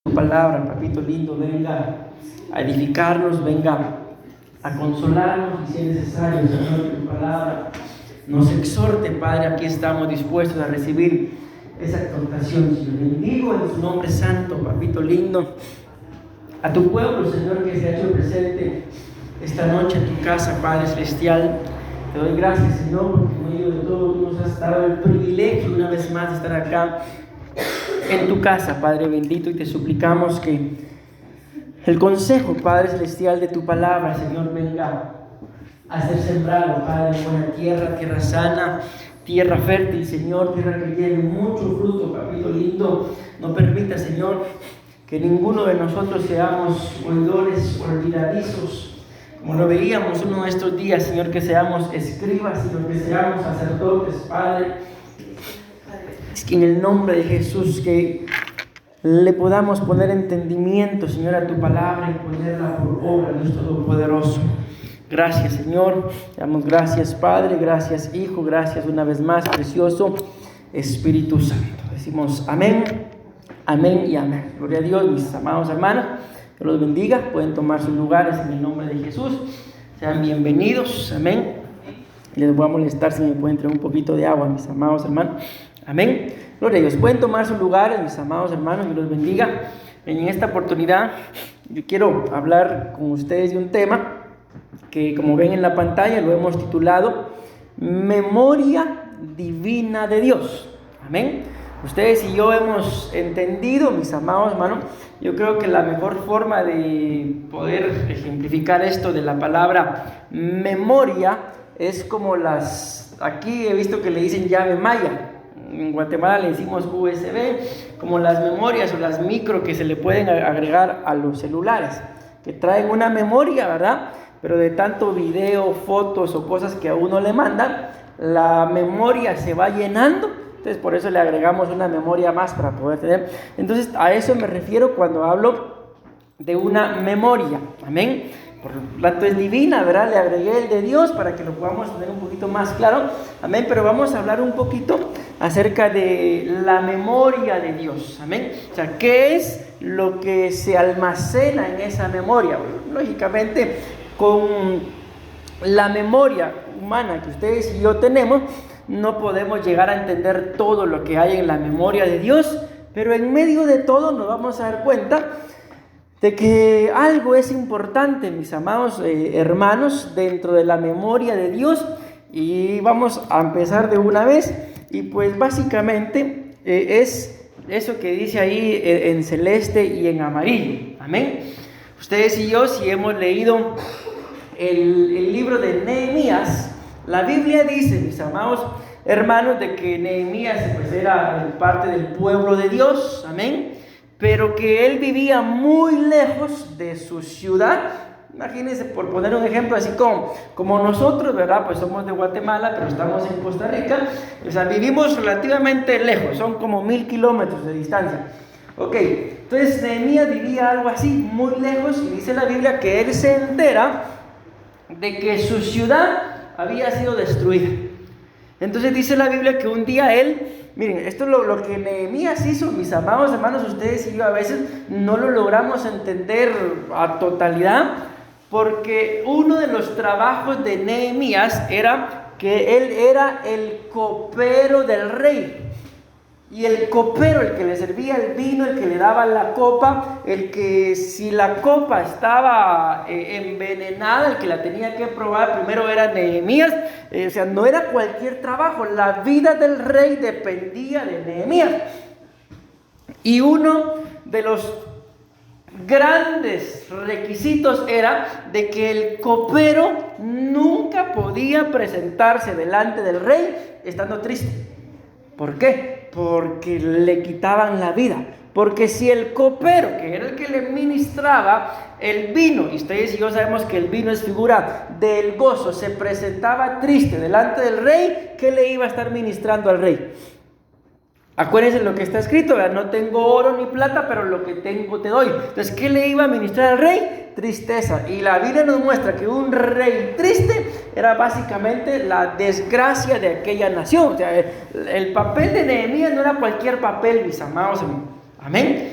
Tu palabra, papito lindo, venga a edificarnos, venga a consolarnos y si es necesario, Señor, que tu palabra nos exhorte, Padre. Aquí estamos dispuestos a recibir esa exhortación, Señor. Bendigo en su nombre santo, papito lindo, a tu pueblo, Señor, que se ha hecho presente esta noche en tu casa, Padre celestial. Te doy gracias, Señor, porque en medio de todo tú nos has dado el privilegio una vez más de estar acá en tu casa, Padre bendito, y te suplicamos que el consejo, Padre celestial, de tu palabra, Señor, venga a ser sembrado, Padre, en buena tierra, tierra sana, tierra fértil, Señor, tierra que lleve mucho fruto, papito lindo. No permita, Señor, que ninguno de nosotros seamos oidores olvidadizos, como lo veíamos uno de estos días, Señor, que seamos escribas, sino que seamos sacerdotes, Padre. Es que en el nombre de Jesús que le podamos poner entendimiento, Señor, a tu palabra y ponerla por obra, Dios Todopoderoso. Gracias, Señor. Damos gracias, Padre. Gracias, Hijo. Gracias una vez más, precioso Espíritu Santo. Decimos amén, amén y amén. Gloria a Dios, mis amados hermanos. Que los bendiga. Pueden tomar sus lugares en el nombre de Jesús. Sean bienvenidos. Amén. Les voy a molestar si me pueden traer un poquito de agua, mis amados hermanos. Amén. Gloria a Dios. Pueden tomar sus lugares, mis amados hermanos. Que los bendiga. En esta oportunidad yo quiero hablar con ustedes de un tema que, como ven en la pantalla, lo hemos titulado Memoria Divina de Dios. Amén. Ustedes y yo hemos entendido, mis amados hermanos, yo creo que la mejor forma de poder ejemplificar esto de la palabra memoria es como aquí he visto que le dicen llave maya. En Guatemala le decimos USB, como las memorias o las micro que se le pueden agregar a los celulares, que traen una memoria, ¿verdad? Pero de tanto video, fotos o cosas que a uno le mandan, la memoria se va llenando. Entonces por eso le agregamos una memoria más para poder tener. Entonces a eso me refiero cuando hablo de una memoria. Amén. Por lo tanto es divina, ¿verdad? Le agregué el de Dios para que lo podamos tener un poquito más claro. Amén. Pero vamos a hablar un poquito acerca de la memoria de Dios. Amén. O sea, ¿qué es lo que se almacena en esa memoria? Bueno, lógicamente, con la memoria humana que ustedes y yo tenemos, no podemos llegar a entender todo lo que hay en la memoria de Dios, pero en medio de todo nos vamos a dar cuenta de que algo es importante, mis amados hermanos, dentro de la memoria de Dios. Y vamos a empezar de una vez. Y pues básicamente es eso que dice ahí en celeste y en amarillo. Amén. Ustedes y yo, si hemos leído el libro de Nehemías, la Biblia dice, mis amados hermanos, de que Nehemías pues era parte del pueblo de Dios, amén, pero que él vivía muy lejos de su ciudad. Imagínense, por poner un ejemplo, así como nosotros, ¿verdad? Pues somos de Guatemala, pero estamos en Costa Rica, o sea, vivimos relativamente lejos, son como 1000 kilómetros de distancia. Ok, entonces Nehemías vivía algo así, muy lejos, y dice la Biblia que él se entera de que su ciudad había sido destruida. Entonces dice la Biblia que un día miren, esto es lo que Nehemías hizo, mis amados hermanos. Ustedes y yo a veces no lo logramos entender a totalidad, porque uno de los trabajos de Nehemías era que él era el copero del rey. Y el copero, el que le servía el vino, el que le daba la copa, el que si la copa estaba envenenada, el que la tenía que probar primero era Nehemías. O sea, no era cualquier trabajo, la vida del rey dependía de Nehemías. Y uno de los grandes requisitos era de que el copero nunca podía presentarse delante del rey estando triste. ¿Por qué? Porque le quitaban la vida. Porque si el copero, que era el que le ministraba el vino, y ustedes y yo sabemos que el vino es figura del gozo, se presentaba triste delante del rey, ¿qué le iba a estar ministrando al rey? Acuérdense lo que está escrito, ¿verdad? No tengo oro ni plata, pero lo que tengo te doy. Entonces, ¿qué le iba a ministrar al rey? Tristeza. Y la Biblia nos muestra que un rey triste era básicamente la desgracia de aquella nación. O sea, el papel de Nehemías no era cualquier papel, mis amados. Amén.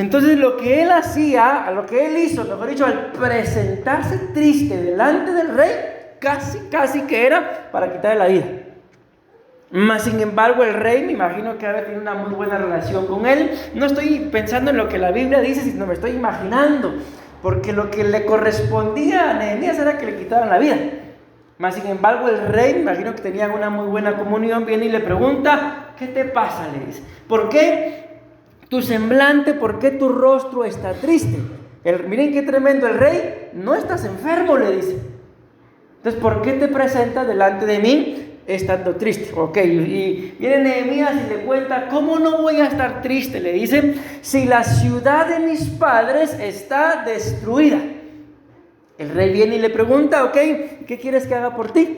Entonces lo que él hacía, lo que él hizo, mejor dicho, al presentarse triste delante del rey, casi que era para quitarle la vida. Mas sin embargo el rey, me imagino que había tenido una muy buena relación con él. No estoy pensando en lo que la Biblia dice, sino me estoy imaginando, porque lo que le correspondía a Nehemías era que le quitaran la vida. Mas sin embargo el rey, me imagino que tenían una muy buena comunión, viene y le pregunta: ¿qué te pasa? Le dice, ¿por qué tu semblante, por qué tu rostro está triste? Miren qué tremendo el rey, no estás enfermo, le dice. Entonces, ¿por qué te presentas delante de mí estando triste? Ok, y viene Nehemías y le cuenta: ¿cómo no voy a estar triste? Le dice, si la ciudad de mis padres está destruida. El rey viene y le pregunta: ok, ¿qué quieres que haga por ti?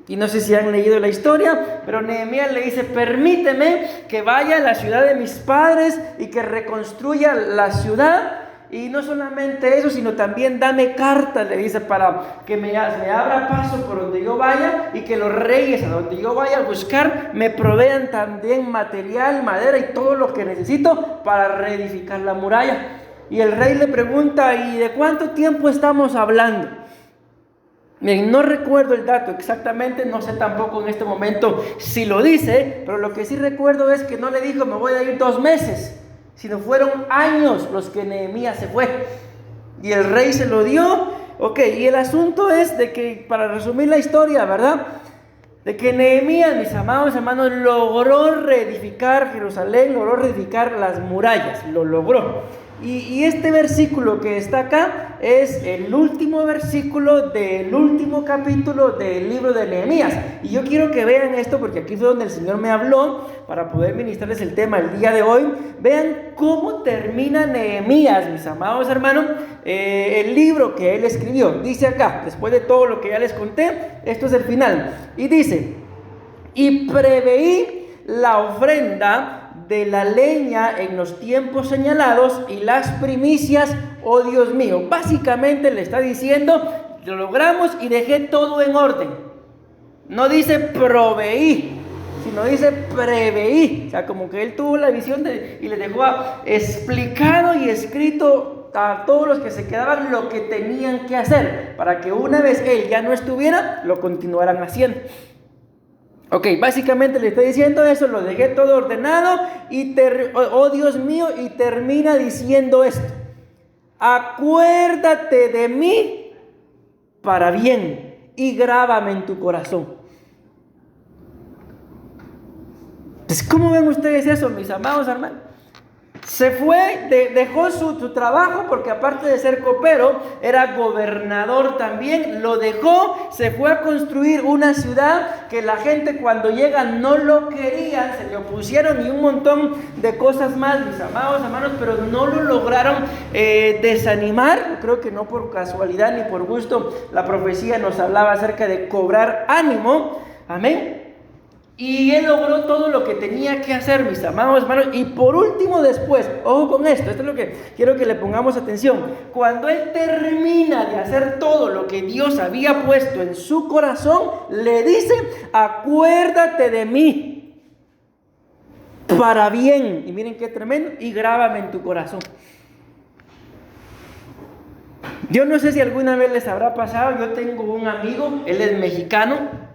Y no sé si han leído la historia, pero Nehemías le dice: permíteme que vaya a la ciudad de mis padres y que reconstruya la ciudad. Y no solamente eso, sino también dame cartas, le dice, para que me abra paso por donde yo vaya, y que los reyes a donde yo vaya a buscar me provean también material, madera y todo lo que necesito para reedificar la muralla. Y el rey le pregunta: ¿y de cuánto tiempo estamos hablando? Miren, no recuerdo el dato exactamente, no sé tampoco en este momento si lo dice, pero lo que sí recuerdo es que no le dijo: me voy a ir 2 meses, sino fueron años los que Nehemías se fue. Y el rey se lo dio. Ok, y el asunto es de que, para resumir la historia, ¿verdad?, de que Nehemías, mis amados hermanos, logró reedificar Jerusalén, logró reedificar las murallas, lo logró. Y este versículo que está acá es el último versículo del último capítulo del libro de Nehemías. Y yo quiero que vean esto, porque aquí fue donde el Señor me habló para poder ministrarles el tema el día de hoy. Vean cómo termina Nehemías, mis amados hermanos, el libro que él escribió. Dice acá, después de todo lo que ya les conté, esto es el final. Y dice: y preveí la ofrenda de la leña en los tiempos señalados y las primicias, oh Dios mío. Básicamente le está diciendo: lo logramos y dejé todo en orden. No dice proveí, sino dice preveí. O sea, como que él tuvo la visión y le dejó explicado y escrito a todos los que se quedaban lo que tenían que hacer, para que una vez él ya no estuviera, lo continuaran haciendo. Ok, básicamente le está diciendo eso: lo dejé todo ordenado y oh Dios mío, y termina diciendo esto: acuérdate de mí para bien y grábame en tu corazón. Pues, ¿cómo ven ustedes eso, mis amados hermanos? Se fue, dejó su trabajo, porque aparte de ser copero, era gobernador también. Lo dejó, se fue a construir una ciudad que la gente cuando llega no lo querían, se le opusieron y un montón de cosas más, mis amados hermanos, pero no lo lograron desanimar. Creo que no por casualidad ni por gusto, la profecía nos hablaba acerca de cobrar ánimo. Amén. Y él logró todo lo que tenía que hacer, mis amados hermanos. Y por último, después, ojo con esto es lo que quiero que le pongamos atención. Cuando él termina de hacer todo lo que Dios había puesto en su corazón, le dice: acuérdate de mí para bien. Y miren qué tremendo: y grábame en tu corazón. Yo no sé si alguna vez les habrá pasado. Yo tengo un amigo, él es mexicano.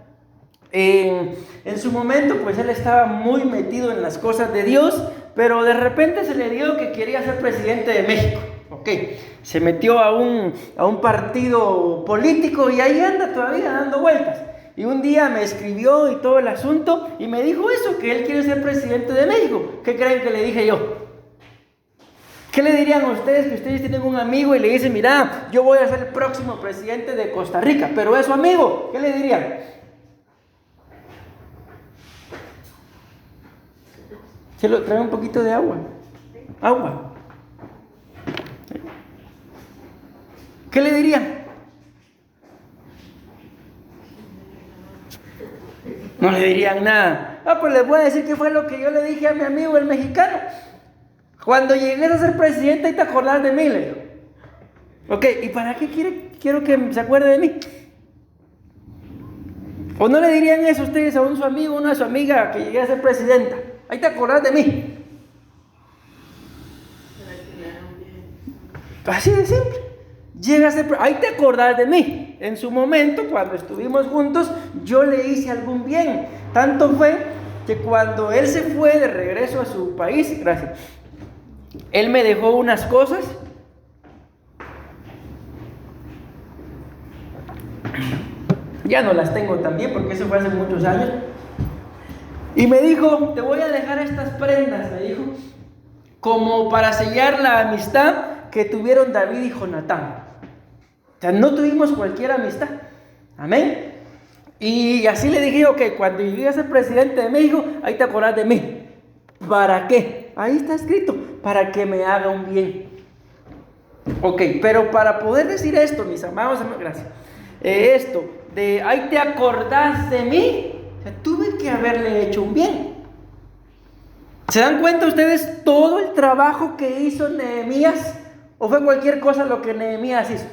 En su momento, pues él estaba muy metido en las cosas de Dios, pero de repente se le dio que quería ser presidente de México. Ok, se metió a un partido político y ahí anda todavía dando vueltas. Y un día me escribió y todo el asunto y me dijo eso, que él quiere ser presidente de México. ¿Qué creen que le dije yo? ¿Qué le dirían a ustedes que ustedes tienen un amigo y le dicen: mira, yo voy a ser el próximo presidente de Costa Rica, pero es su amigo? ¿Qué le dirían? Se lo trae un poquito de agua. Agua. ¿Qué le dirían? No le dirían nada. Pues les voy a decir qué fue lo que yo le dije a mi amigo el mexicano. Cuando llegues a ser presidente, ahí te acordás de mí, le digo. Ok, ¿y para qué quiero que se acuerde de mí? ¿O no le dirían eso ustedes a su amigo, una a su amiga que llegue a ser presidenta? Ahí te acordás de mí. Así de simple. Ahí te acordás de mí. En su momento, cuando estuvimos juntos, yo le hice algún bien. Tanto fue que cuando él se fue de regreso a su país, gracias, él me dejó unas cosas. Ya no las tengo también porque eso fue hace muchos años. Y me dijo, te voy a dejar estas prendas, me dijo, como para sellar la amistad que tuvieron David y Jonatán. O sea, no tuvimos cualquier amistad. Amén. Y así le dije, ok, cuando llegué a ser presidente de México, ahí te acordás de mí. ¿Para qué? Ahí está escrito, para que me haga un bien. Ok, pero para poder decir esto, mis amados, gracias, esto de ahí te acordás de mí, o sea, tuve que haberle hecho un bien. ¿Se dan cuenta ustedes todo el trabajo que hizo Nehemías? ¿O fue cualquier cosa lo que Nehemías hizo?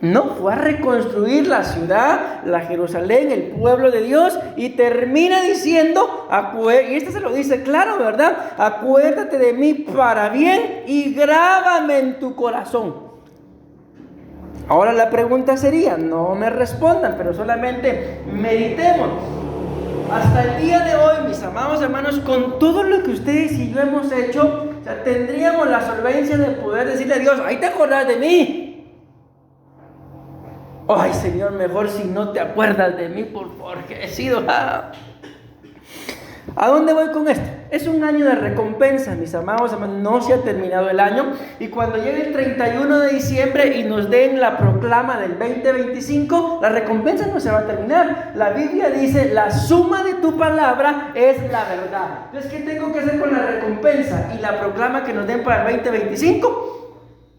No, fue a reconstruir la ciudad, la Jerusalén, el pueblo de Dios, y termina diciendo, y esto se lo dice claro, ¿verdad? Acuérdate de mí para bien y grábame en tu corazón. Ahora la pregunta sería, no me respondan, pero solamente meditemos. Hasta el día de hoy, mis amados hermanos, con todo lo que ustedes y yo hemos hecho, o sea, tendríamos la solvencia de poder decirle a Dios, ahí te acordás de mí. Ay, Señor, mejor si no te acuerdas de mí, por favor, que he sido... ¿A dónde voy con esto? Es un año de recompensa, mis amados hermanos, no se ha terminado el año, y cuando llegue el 31 de diciembre y nos den la proclama del 2025, la recompensa no se va a terminar. La Biblia dice, la suma de tu palabra es la verdad. Entonces, ¿qué tengo que hacer con la recompensa y la proclama que nos den para el 2025?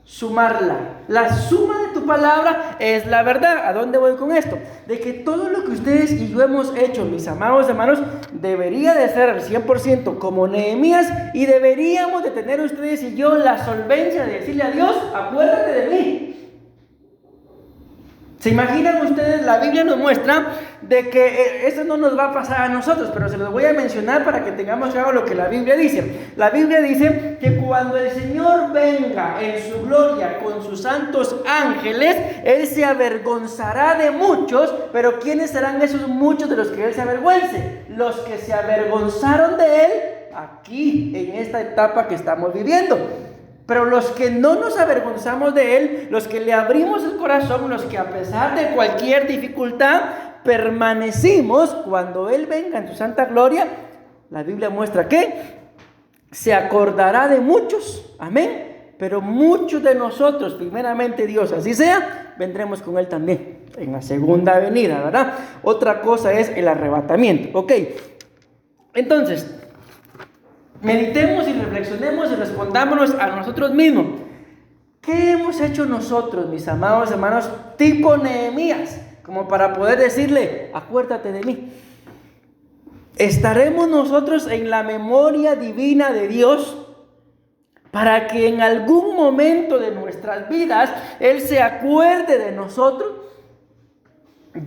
Sumarla. La suma de tu palabra es la verdad. ¿A dónde voy con esto? De que todo lo que ustedes y yo hemos hecho, mis amados hermanos, debería de ser al 100% como Nehemías, y deberíamos de tener ustedes y yo la solvencia de decirle a Dios, acuérdate de mí. ¿Se imaginan ustedes? La Biblia nos muestra de que eso no nos va a pasar a nosotros, pero se los voy a mencionar para que tengamos claro lo que la Biblia dice. La Biblia dice que cuando el Señor venga en su gloria con sus santos ángeles, Él se avergonzará de muchos, pero ¿quiénes serán esos muchos de los que Él se avergüence? Los que se avergonzaron de Él aquí, en esta etapa que estamos viviendo. Pero los que no nos avergonzamos de Él, los que le abrimos el corazón, los que a pesar de cualquier dificultad permanecimos, cuando Él venga en su santa gloria, la Biblia muestra que se acordará de muchos, amén, pero muchos de nosotros, primeramente Dios, así sea, vendremos con Él también en la segunda venida, ¿verdad? Otra cosa es el arrebatamiento, ok. Entonces, meditemos y reflexionemos y respondámonos a nosotros mismos. ¿Qué hemos hecho nosotros, mis amados hermanos, tipo Nehemías, como para poder decirle, acuérdate de mí? ¿Estaremos nosotros en la memoria divina de Dios para que en algún momento de nuestras vidas Él se acuerde de nosotros?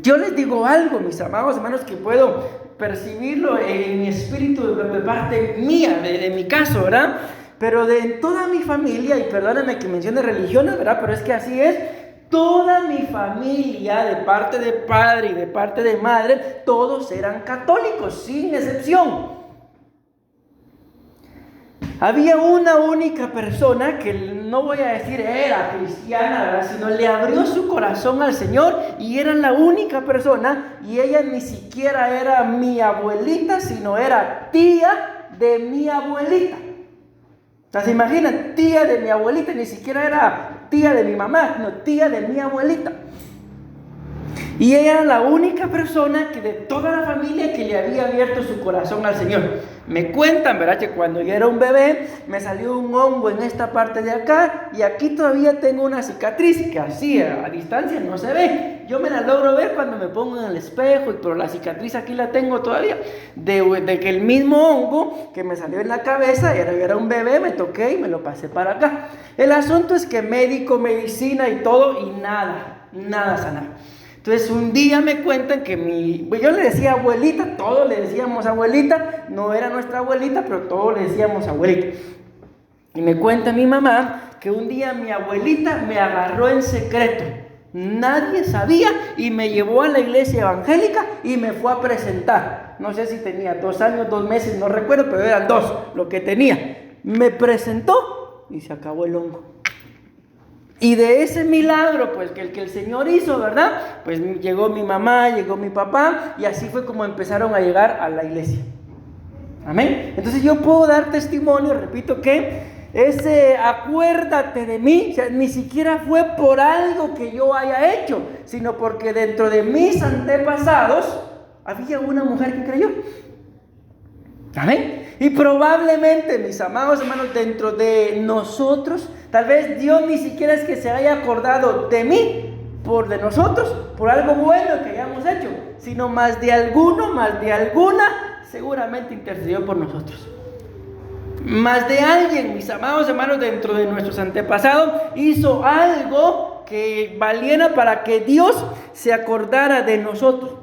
Yo les digo algo, mis amados hermanos, que puedo percibirlo en mi espíritu de parte mía, de mi caso, ¿verdad? Pero de toda mi familia, y perdónenme que mencione religiones, ¿verdad? Pero es que así es. Toda mi familia, de parte de padre y de parte de madre, todos eran católicos, sin excepción. Había una única persona que no voy a decir era cristiana, ¿verdad? Sino le abrió su corazón al Señor, y era la única persona, y ella ni siquiera era mi abuelita, sino era tía de mi abuelita. O sea, ¿se imaginan? Tía de mi abuelita, ni siquiera era tía de mi mamá, sino tía de mi abuelita. Y ella era la única persona que de toda la familia que le había abierto su corazón al Señor. Me cuentan, ¿verdad?, que cuando yo era un bebé me salió un hongo en esta parte de acá, y aquí todavía tengo una cicatriz que así a distancia no se ve. Yo me la logro ver cuando me pongo en el espejo, pero la cicatriz aquí la tengo todavía, de que el mismo hongo que me salió en la cabeza, yo era un bebé, me toqué y me lo pasé para acá. El asunto es que médico, medicina y todo, y nada sanaba. Entonces un día me cuentan que yo le decía abuelita, todos le decíamos abuelita, no era nuestra abuelita, pero todos le decíamos abuelita. Y me cuenta mi mamá que un día mi abuelita me agarró en secreto. Nadie sabía y me llevó a la iglesia evangélica y me fue a presentar. No sé si tenía 2 años, 2 meses, no recuerdo, pero eran 2 lo que tenía. Me presentó y se acabó el hongo. Y de ese milagro, pues que el Señor hizo, ¿verdad? Pues llegó mi mamá, llegó mi papá, y así fue como empezaron a llegar a la iglesia. Amén. Entonces yo puedo dar testimonio, repito, que ese acuérdate de mí, o sea, ni siquiera fue por algo que yo haya hecho, sino porque dentro de mis antepasados había una mujer que creyó. Amén. Y probablemente, mis amados hermanos, dentro de nosotros, tal vez Dios ni siquiera es que se haya acordado de mí, de nosotros, por algo bueno que hayamos hecho, sino más de alguno, más de alguna, seguramente intercedió por nosotros. Más de alguien, mis amados hermanos, dentro de nuestros antepasados, hizo algo que valiera para que Dios se acordara de nosotros.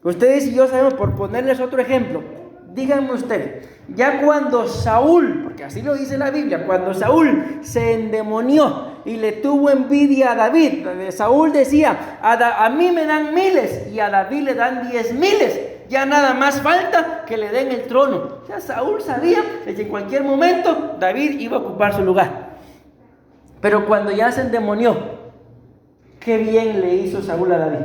Ustedes y yo sabemos, por ponerles otro ejemplo, díganme ustedes, ya cuando Saúl, porque así lo dice la Biblia, cuando Saúl se endemonió y le tuvo envidia a David, Saúl decía, a mí me dan 1000 y a David le dan 10,000, ya nada más falta que le den el trono. Ya Saúl sabía que en cualquier momento David iba a ocupar su lugar. Pero cuando ya se endemonió, qué bien le hizo Saúl a David.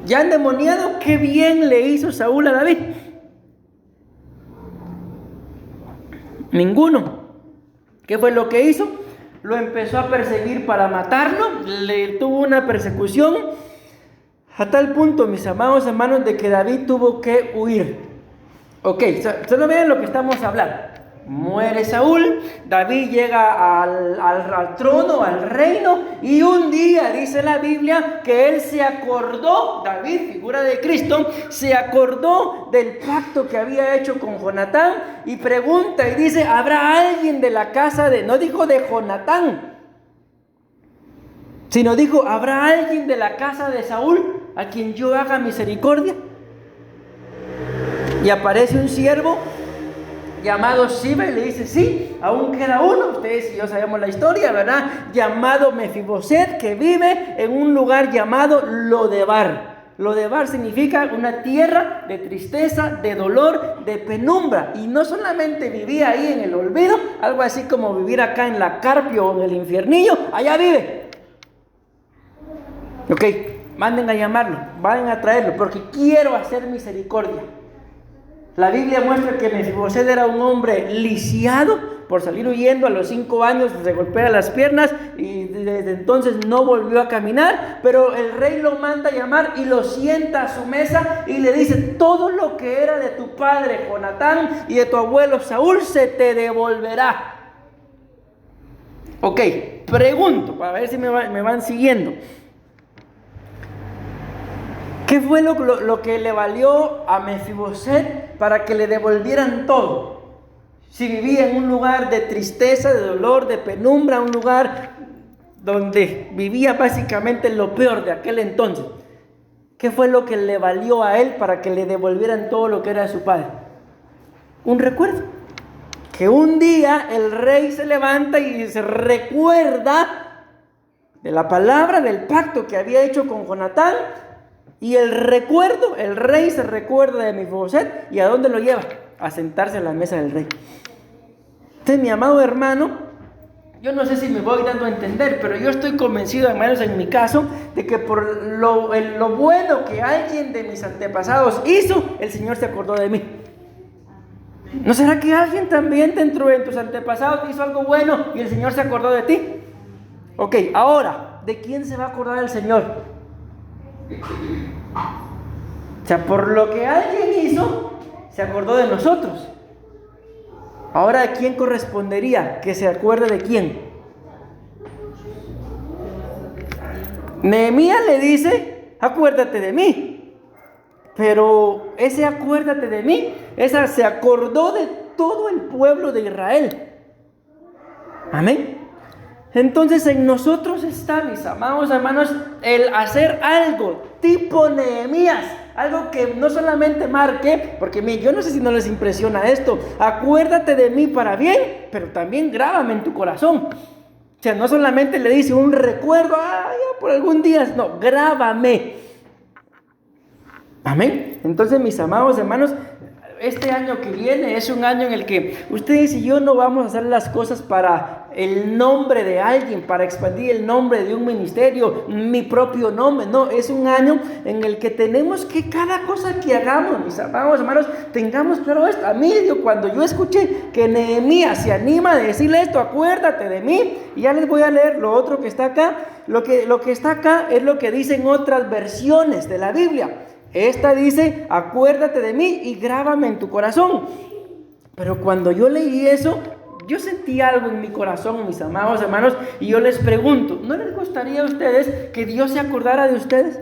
Ya endemoniado, qué bien le hizo Saúl a David. Ninguno. ¿Qué fue lo que hizo? Lo empezó a perseguir para matarlo. Le tuvo una persecución a tal punto, mis amados hermanos, de que David tuvo que huir. Ok, solo vean lo que estamos hablando. Muere Saúl, David llega al trono, al reino, y un día dice la Biblia que él se acordó, David, figura de Cristo, se acordó del pacto que había hecho con Jonatán y pregunta y dice, ¿habrá alguien de la casa no dijo de Jonatán, sino dijo, ¿habrá alguien de la casa de Saúl a quien yo haga misericordia? Y aparece un siervo llamado Siba y le dice, sí, aún queda uno, ustedes y yo sabemos la historia, ¿verdad? Llamado Mefiboset, que vive en un lugar llamado Lodebar. Lodebar significa una tierra de tristeza, de dolor, de penumbra. Y no solamente vivía ahí en el olvido, algo así como vivir acá en la Carpio o en el infiernillo, allá vive. Ok, manden a llamarlo, vayan a traerlo, porque quiero hacer misericordia. La Biblia muestra que Mefiboset era un hombre lisiado por salir huyendo. A los 5 años se golpea las piernas y desde entonces no volvió a caminar, pero el rey lo manda a llamar y lo sienta a su mesa y le dice, todo lo que era de tu padre Jonatán y de tu abuelo Saúl se te devolverá. Ok, pregunto para ver si me van siguiendo. ¿Qué fue lo que le valió a Mefiboset para que le devolvieran todo? Si vivía en un lugar de tristeza, de dolor, de penumbra, un lugar donde vivía básicamente lo peor de aquel entonces. ¿Qué fue lo que le valió a él para que le devolvieran todo lo que era de su padre? Un recuerdo. Que un día el rey se levanta y se recuerda de la palabra, del pacto que había hecho con Jonatán. Y el rey se recuerda de Mefiboset. ¿Y a dónde lo lleva? A sentarse a la mesa del rey. Entonces, mi amado hermano, yo no sé si me voy dando a entender, pero yo estoy convencido, hermanos, en mi caso, de que por lo bueno que alguien de mis antepasados hizo, el Señor se acordó de mí. ¿No será que alguien también dentro de tus antepasados hizo algo bueno y el Señor se acordó de ti? Ok, ahora, ¿de quién se va a acordar el Señor? O sea, por lo que alguien hizo, se acordó de nosotros. Ahora, ¿a quién correspondería que se acuerde de quién? Nehemías le dice, acuérdate de mí. Pero ese acuérdate de mí, esa se acordó de todo el pueblo de Israel. Amén. Entonces en nosotros está, mis amados hermanos, el hacer algo tipo Nehemías. Algo que no solamente marque, porque yo no sé si no les impresiona esto, acuérdate de mí para bien, pero también grábame en tu corazón. O sea, no solamente le dice un recuerdo, ya por algún día, no, grábame. Amén. Entonces, mis amados hermanos, este año que viene es un año en el que ustedes y yo no vamos a hacer las cosas para el nombre de alguien, para expandir el nombre de un ministerio, mi propio nombre. No, es un año en el que tenemos que cada cosa que hagamos, mis amados hermanos, tengamos claro esto. A mí, cuando yo escuché que Nehemías se anima a decirle esto, acuérdate de mí, y ya les voy a leer lo otro que está acá. Lo que está acá es lo que dicen otras versiones de la Biblia. Esta dice, acuérdate de mí y grábame en tu corazón. Pero cuando yo leí eso, yo sentí algo en mi corazón, mis amados hermanos, y yo les pregunto, ¿no les gustaría a ustedes que Dios se acordara de ustedes?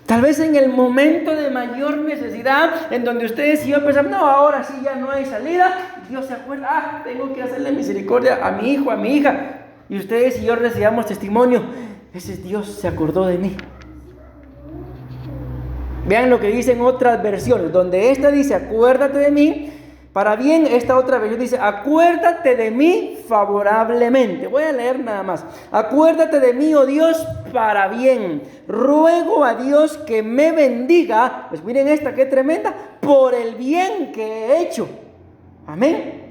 Tal vez en el momento de mayor necesidad, en donde ustedes y yo pensamos, no, ahora sí ya no hay salida, Dios se acuerda, tengo que hacerle misericordia a mi hijo, a mi hija. Y ustedes y yo recibamos testimonio, ese Dios se acordó de mí. Vean lo que dicen otras versiones, donde esta dice, acuérdate de mí, para bien, esta otra versión dice, acuérdate de mí favorablemente. Voy a leer nada más. Acuérdate de mí, oh Dios, para bien. Ruego a Dios que me bendiga, pues miren esta que tremenda, por el bien que he hecho. Amén.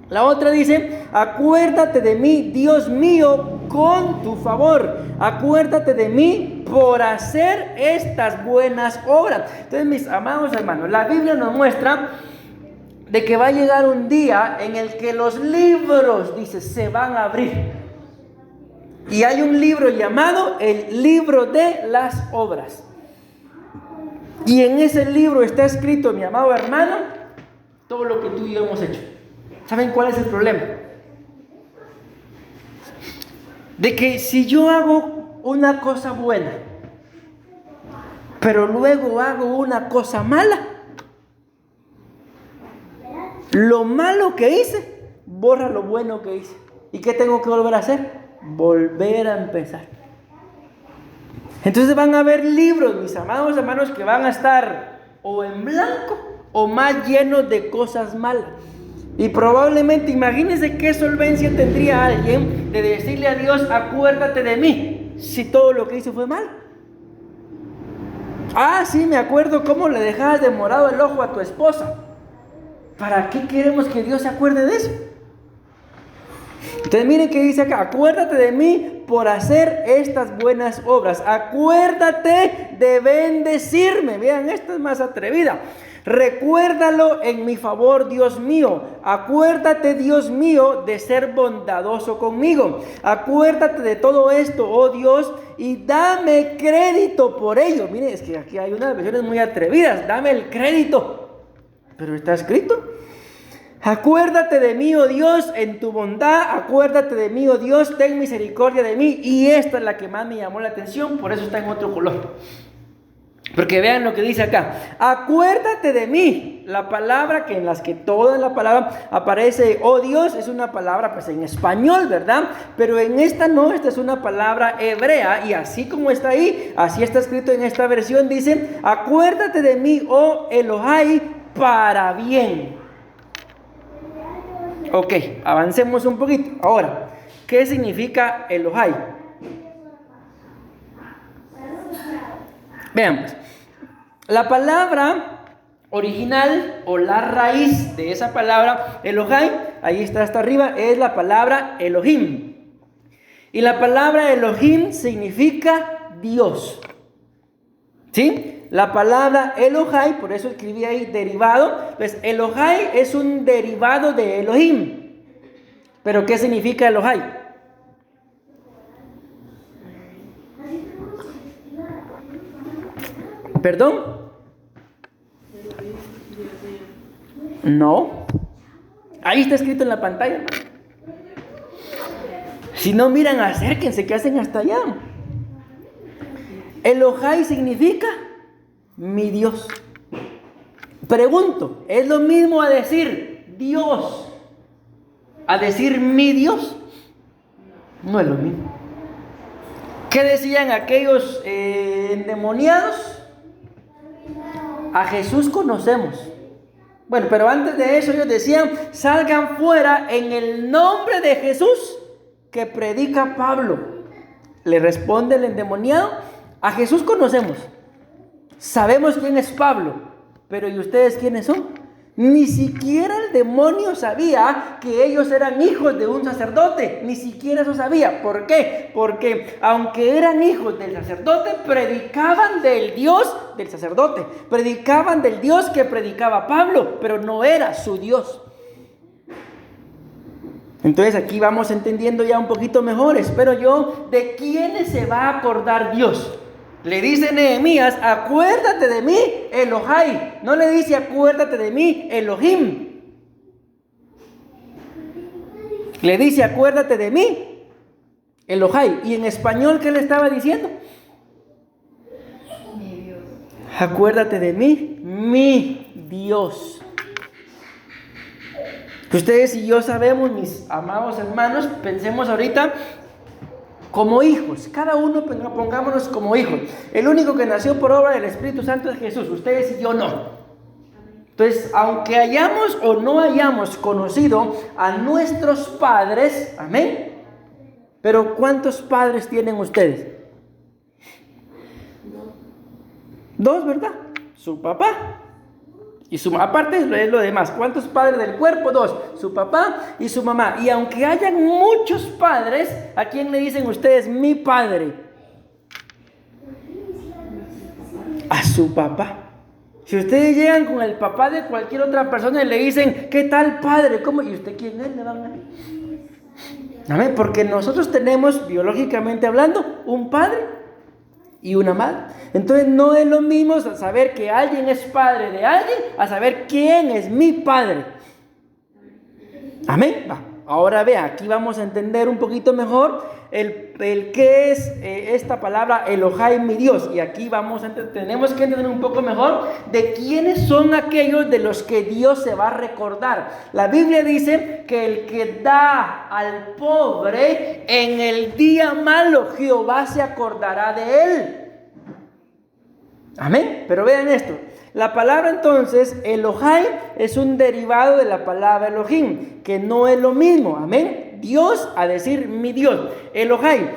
La otra dice, acuérdate de mí, Dios mío, con tu favor. Acuérdate de mí por hacer estas buenas obras. Entonces, mis amados hermanos, la Biblia nos muestra de que va a llegar un día en el que los libros, dice, se van a abrir. Y hay un libro llamado el libro de las obras. Y en ese libro está escrito, mi amado hermano, todo lo que tú y yo hemos hecho. ¿Saben cuál es el problema? De que si yo hago una cosa buena, pero luego hago una cosa mala, lo malo que hice borra lo bueno que hice. ¿Y qué tengo que volver a hacer? Volver a empezar. Entonces van a haber libros, mis amados hermanos, que van a estar o en blanco o más llenos de cosas malas. Y probablemente, imagínense qué solvencia tendría alguien de decirle a Dios, acuérdate de mí, si todo lo que hizo fue mal. Sí, me acuerdo cómo le dejabas de morado el ojo a tu esposa. ¿Para qué queremos que Dios se acuerde de eso? Entonces miren que dice acá, acuérdate de mí por hacer estas buenas obras. Acuérdate de bendecirme. Vean, esta es más atrevida. Recuérdalo en mi favor, Dios mío. Acuérdate, Dios mío, de ser bondadoso conmigo. Acuérdate de todo esto, oh Dios, y dame crédito por ello. Miren, es que aquí hay unas versiones muy atrevidas. Dame el crédito. Pero está escrito. Acuérdate de mí, oh Dios, en tu bondad. Acuérdate de mí, oh Dios, ten misericordia de mí. Y esta es la que más me llamó la atención, por eso está en otro color. Porque vean lo que dice acá. Acuérdate de mí. La palabra que en las que toda la palabra aparece, oh Dios, es una palabra pues en español, ¿verdad? Pero en esta no, esta es una palabra hebrea. Y así como está ahí, así está escrito en esta versión, dice, acuérdate de mí, oh Elohai, para bien. Ok, avancemos un poquito. Ahora, ¿qué significa Elohai? Vean pues, la palabra original o la raíz de esa palabra Elohai, ahí está hasta arriba, es la palabra Elohim. Y la palabra Elohim significa Dios. ¿Sí? La palabra Elohai, por eso escribí ahí derivado, pues Elohai es un derivado de Elohim. ¿Pero qué significa Elohai? ¿Perdón? No. Ahí está escrito en la pantalla. Si no miran, acérquense, que hacen hasta allá. Elohai significa mi Dios. Pregunto, ¿es lo mismo a decir Dios, a decir mi Dios? No es lo mismo. ¿Qué decían aquellos endemoniados? A Jesús conocemos. Bueno, pero antes de eso ellos decían, salgan fuera en el nombre de Jesús que predica Pablo. Le responde el endemoniado, a Jesús conocemos. Sabemos quién es Pablo, pero ¿y ustedes quiénes son? Ni siquiera el demonio sabía que ellos eran hijos de un sacerdote. Ni siquiera eso sabía. ¿Por qué? Porque aunque eran hijos del sacerdote, predicaban del Dios del sacerdote. Predicaban del Dios que predicaba Pablo, pero no era su Dios. Entonces aquí vamos entendiendo ya un poquito mejor, espero yo, de quiénes se va a acordar Dios. Le dice Nehemías, acuérdate de mí, Elohai. No le dice, acuérdate de mí, Elohim. Le dice, acuérdate de mí, Elohai. ¿Y en español qué le estaba diciendo? Mi Dios. Acuérdate de mí, mi Dios. Ustedes y yo sabemos, mis amados hermanos, pensemos ahorita como hijos, cada uno pongámonos como hijos. El único que nació por obra del Espíritu Santo es Jesús, ustedes y yo no. Entonces, aunque hayamos o no hayamos conocido a nuestros padres, amén, pero ¿cuántos padres tienen ustedes? Dos, ¿verdad? Su papá y su mamá. Aparte es lo demás. ¿Cuántos padres del cuerpo? Dos. Su papá y su mamá. Y aunque hayan muchos padres, ¿a quién le dicen ustedes mi padre? A su papá. Si ustedes llegan con el papá de cualquier otra persona y le dicen, ¿qué tal padre? ¿Cómo? ¿Y usted quién es? Le van a decir. ¿Amén? Porque nosotros tenemos, biológicamente hablando, un padre y una madre. Entonces no es lo mismo saber que alguien es padre de alguien a saber quién es mi padre. Amén. Ahora vea, aquí vamos a entender un poquito mejor el qué es esta palabra Elohai, mi Dios. Y aquí tenemos que entender un poco mejor de quiénes son aquellos de los que Dios se va a recordar. La Biblia dice que el que da al pobre en el día malo, Jehová se acordará de él. Amén. Pero vean esto. La palabra entonces, Elohai, es un derivado de la palabra Elohim, que no es lo mismo. Amén. Dios a decir mi Dios. Elohai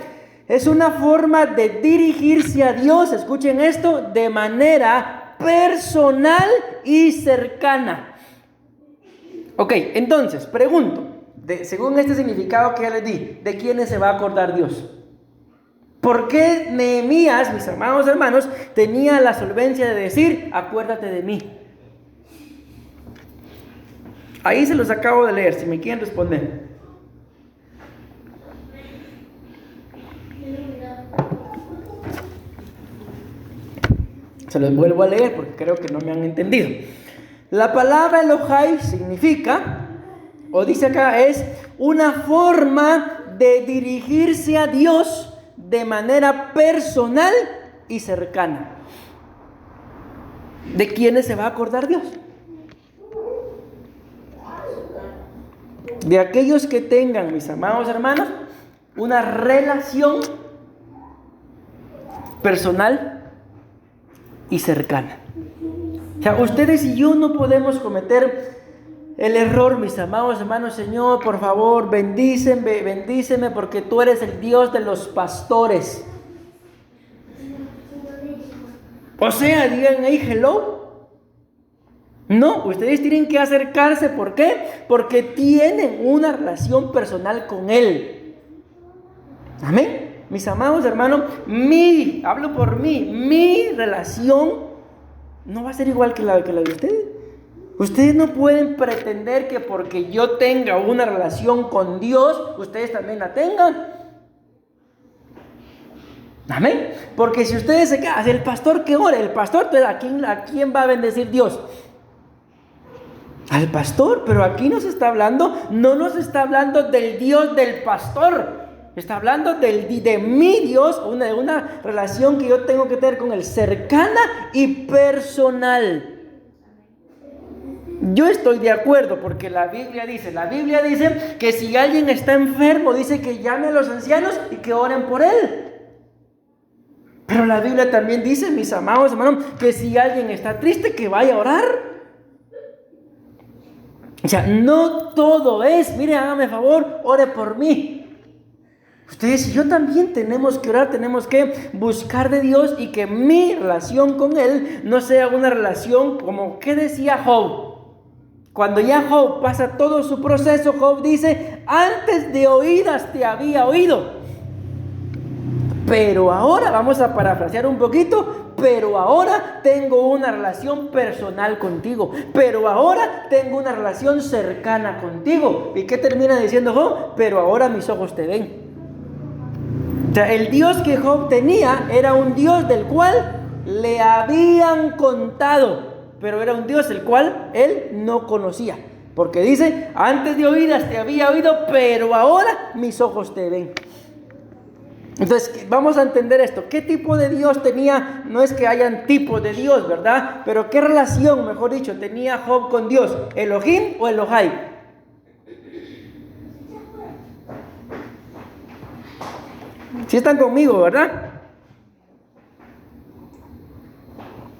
es una forma de dirigirse a Dios, escuchen esto, de manera personal y cercana. Ok, entonces, pregunto, según este significado que ya les di, ¿de quiénes se va a acordar Dios? ¿Por qué Nehemías, mis amados hermanos, tenía la solvencia de decir, acuérdate de mí? Ahí se los acabo de leer, si me quieren responder. Se los vuelvo a leer porque creo que no me han entendido. La palabra Elohai significa, o dice acá, es una forma de dirigirse a Dios de manera personal y cercana. ¿De quiénes se va a acordar Dios? De aquellos que tengan, mis amados hermanos, una relación personal y cercana. O sea, ustedes y yo no podemos cometer el error, mis amados hermanos. Señor, por favor, bendíceme porque tú eres el Dios de los pastores. O sea, digan ahí, hello. No, ustedes tienen que acercarse. ¿Por qué? Porque tienen una relación personal con Él. Amén. Mis amados hermanos, hablo por mi relación no va a ser igual que la de ustedes. Ustedes no pueden pretender que porque yo tenga una relación con Dios, ustedes también la tengan. Amén. Porque si ustedes se quedan, el pastor que ora, el pastor, ¿a quién va a bendecir Dios? Al pastor, pero aquí no nos está hablando del Dios del pastor. Está hablando de mi Dios, de una relación que yo tengo que tener con Él, cercana y personal. Yo estoy de acuerdo porque la Biblia dice que si alguien está enfermo, dice que llame a los ancianos y que oren por él. Pero la Biblia también dice, mis amados hermanos, que si alguien está triste, que vaya a orar. O sea, no todo es, mire, hágame favor, ore por mí. Ustedes y yo también tenemos que orar, tenemos que buscar de Dios y que mi relación con Él no sea una relación como, ¿qué decía Job? Cuando ya Job pasa todo su proceso, Job dice, antes de oídas te había oído. Pero ahora, vamos a parafrasear un poquito, pero ahora tengo una relación personal contigo. Pero ahora tengo una relación cercana contigo. ¿Y qué termina diciendo Job? Pero ahora mis ojos te ven. O sea, el Dios que Job tenía era un Dios del cual le habían contado, pero era un Dios el cual él no conocía. Porque dice, antes de oídas te había oído, pero ahora mis ojos te ven. Entonces, vamos a entender esto. ¿Qué tipo de Dios tenía? No es que hayan tipos de Dios, ¿verdad? Pero ¿qué relación, mejor dicho, tenía Job con Dios? ¿Elohim o Elohai? Si están conmigo, ¿verdad?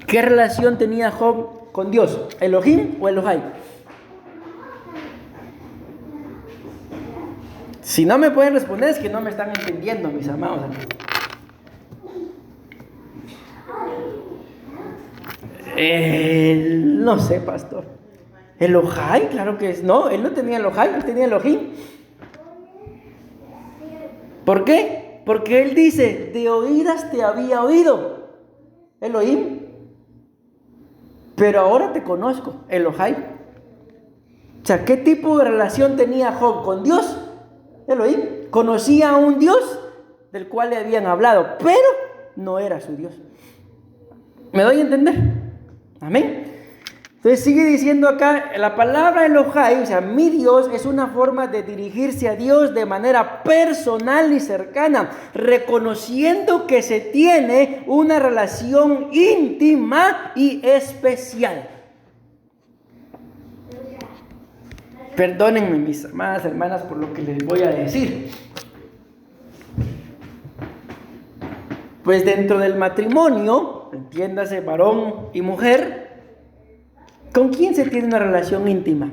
¿Qué relación tenía Job con Dios? ¿Elohim o Elohai? Si no me pueden responder es que no me están entendiendo, mis amados amigos. No sé, pastor. ¿Elohai? Claro que es. No, él no tenía Elohai, él tenía Elohim. ¿Por qué? Porque él dice, de oídas te había oído, Elohim, pero ahora te conozco, Elohai. O sea, ¿qué tipo de relación tenía Job con Dios? Elohim. Conocía a un Dios del cual le habían hablado, pero no era su Dios. ¿Me doy a entender? Amén. Entonces sigue diciendo acá, la palabra Elohai, o sea, mi Dios, es una forma de dirigirse a Dios de manera personal y cercana, reconociendo que se tiene una relación íntima y especial. Perdónenme, mis amadas hermanas, por lo que les voy a decir. Pues dentro del matrimonio, entiéndase varón y mujer, ¿con quién se tiene una relación íntima?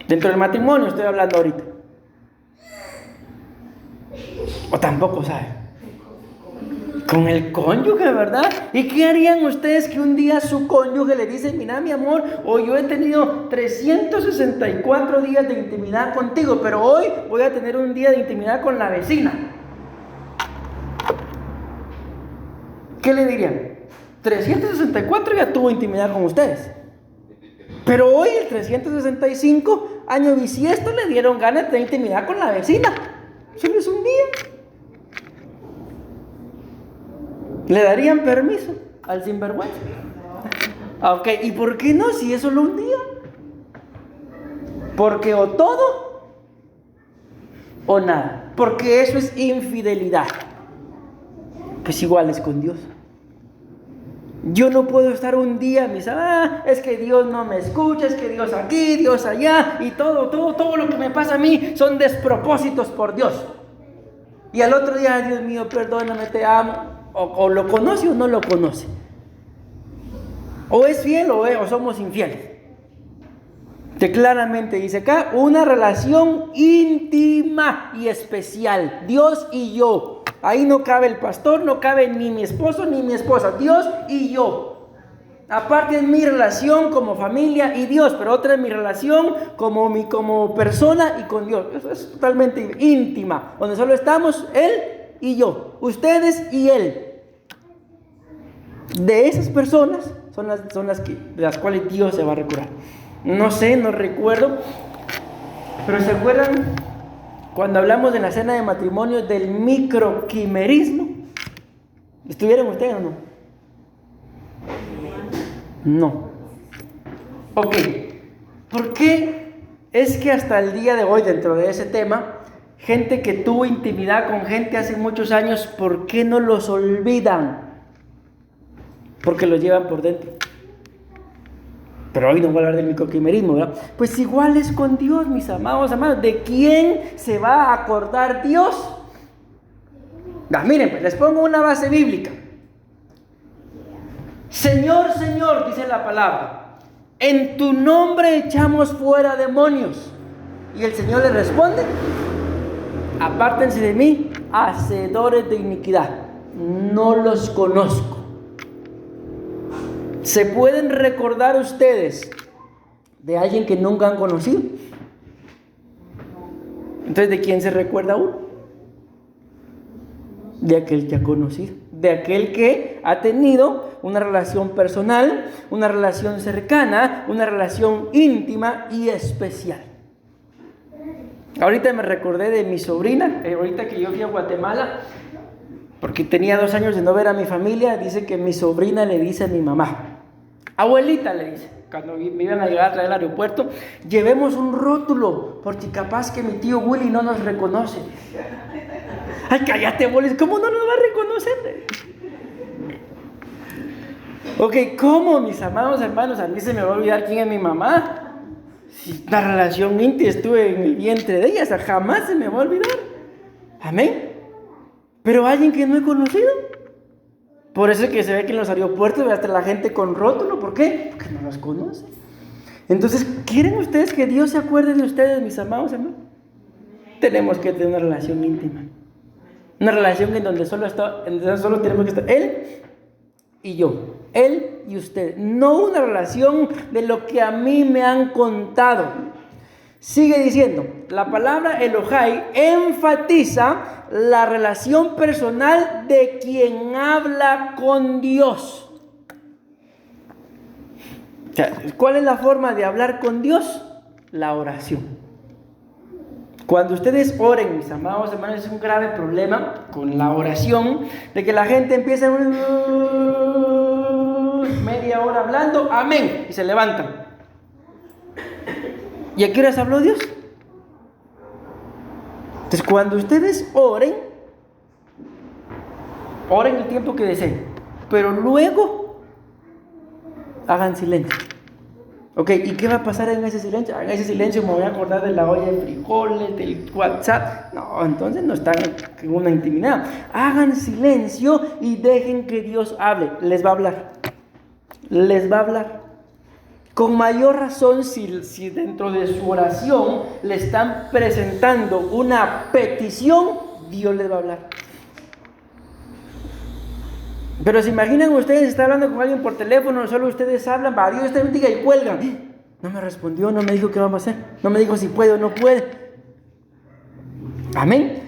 Dentro del matrimonio estoy hablando ahorita. O tampoco sabe. Con el cónyuge, ¿verdad? ¿Y qué harían ustedes que un día su cónyuge le dice, mira mi amor, hoy yo he tenido 364 días de intimidad contigo, pero hoy voy a tener un día de intimidad con la vecina? ¿Qué le dirían? 364 ya tuvo intimidad con ustedes. Pero hoy, el 365 año bisiesto, le dieron ganas de tener intimidad con la vecina. Solo es un día. ¿Le darían permiso al sinvergüenza? Ok, ¿y por qué no si es solo un día? Porque o todo o nada. Porque eso es infidelidad. Pues igual es con Dios. Yo no puedo estar un día, es que Dios no me escucha, es que Dios aquí, Dios allá, y todo lo que me pasa a mí son despropósitos por Dios. Y al otro día, Dios mío, perdóname, te amo. O lo conoce o no lo conoce. O es fiel o somos infieles. Que claramente dice acá, una relación íntima y especial. Dios y yo. Ahí no cabe el pastor, no cabe ni mi esposo ni mi esposa. Dios y yo. Aparte es mi relación como familia y Dios, pero otra es mi relación como persona y con Dios. Eso es totalmente íntima, donde solo estamos Él y yo, ustedes y Él. De esas personas son de las cuales Dios se va a recordar. No sé, no recuerdo, pero ¿se acuerdan cuando hablamos de la cena de matrimonio del microquimerismo? ¿Estuvieron ustedes o no? No. Ok. ¿Por qué es que hasta el día de hoy, dentro de ese tema, gente que tuvo intimidad con gente hace muchos años, ¿por qué no los olvidan? Porque los llevan por dentro. Pero hoy no voy a hablar del microquimerismo, ¿verdad? Pues igual es con Dios, mis amados hermanos. ¿De quién se va a acordar Dios? Miren, pues les pongo una base bíblica. Señor, Señor, dice la palabra, en tu nombre echamos fuera demonios. Y el Señor le responde: apártense de mí, hacedores de iniquidad, no los conozco. ¿Se pueden recordar ustedes de alguien que nunca han conocido? Entonces, ¿de quién se recuerda uno? De aquel que ha conocido, de aquel que ha tenido una relación personal, una relación cercana, una relación íntima y especial. Ahorita me recordé de mi sobrina, ahorita que yo fui a Guatemala, porque tenía 2 años de no ver a mi familia. Dice que mi sobrina le dice a mi mamá, abuelita, le dice, cuando me iban a llegar a traer al aeropuerto, llevemos un rótulo, porque capaz que mi tío Willy no nos reconoce. Ay, cállate, Willy, ¿cómo no nos va a reconocer? Ok, ¿cómo, mis amados hermanos? A mí se me va a olvidar quién es mi mamá. Si la relación íntima, estuve en el vientre de ella, o sea, jamás se me va a olvidar. Amén. Pero alguien que no he conocido. Por eso es que se ve que en los aeropuertos ve hasta la gente con rótulo. ¿Por qué? Porque no los conoce. Entonces, ¿quieren ustedes que Dios se acuerde de ustedes, mis amados hermanos? Tenemos que tener una relación íntima. Una relación en donde solo tenemos que estar Él y yo. Él y usted. No una relación de lo que a mí me han contado. Sigue diciendo, la palabra Elohai enfatiza la relación personal de quien habla con Dios. O sea, ¿cuál es la forma de hablar con Dios? La oración. Cuando ustedes oren, mis amados hermanos, es un grave problema con la oración, de que la gente empieza media hora hablando, amén, y se levantan. ¿Y a qué horas habló Dios? Entonces, cuando ustedes oren el tiempo que deseen, pero luego hagan silencio. Ok, ¿y qué va a pasar en ese silencio? En ese silencio me voy a acordar de la olla de frijoles, del WhatsApp. No, entonces no están en una intimidad. Hagan silencio y dejen que Dios hable. Les va a hablar. Les va a hablar. Con mayor razón si dentro de su oración le están presentando una petición, Dios les va a hablar. Pero se imaginan ustedes, está hablando con alguien por teléfono, solo ustedes hablan, para Dios te bendiga, y cuelgan. No me respondió, no me dijo qué vamos a hacer, no me dijo si puede o no puede. Amén.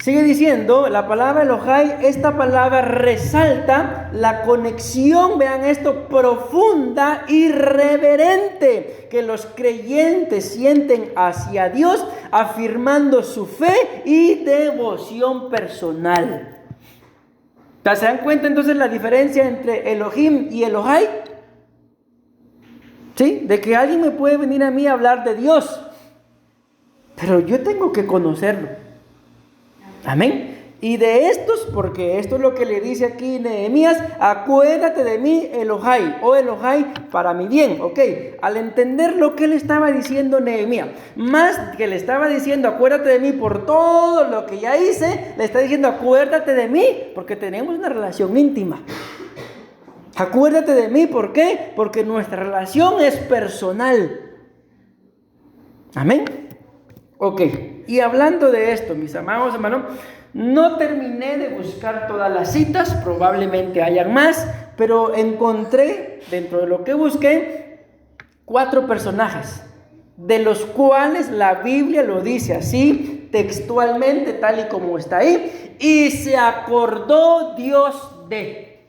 Sigue diciendo la palabra Elohai, esta palabra resalta la conexión, vean esto, profunda y reverente que los creyentes sienten hacia Dios, afirmando su fe y devoción personal. ¿Se dan cuenta entonces la diferencia entre Elohim y Elohai? ¿Sí? De que alguien me puede venir a mí a hablar de Dios, pero yo tengo que conocerlo. Amén. Y de estos, porque esto es lo que le dice aquí Nehemías, acuérdate de mí, Elohai, o Elohai, para mi bien. Ok, al entender lo que le estaba diciendo Nehemías, más que le estaba diciendo acuérdate de mí por todo lo que ya hice, le está diciendo acuérdate de mí porque tenemos una relación íntima. Acuérdate de mí, ¿por qué? Porque nuestra relación es personal. Amén. Ok, y hablando de esto, mis amados hermanos, no terminé de buscar todas las citas, probablemente hayan más, pero encontré, dentro de lo que busqué, 4 personajes, de los cuales la Biblia lo dice así, textualmente, tal y como está ahí, y se acordó Dios de.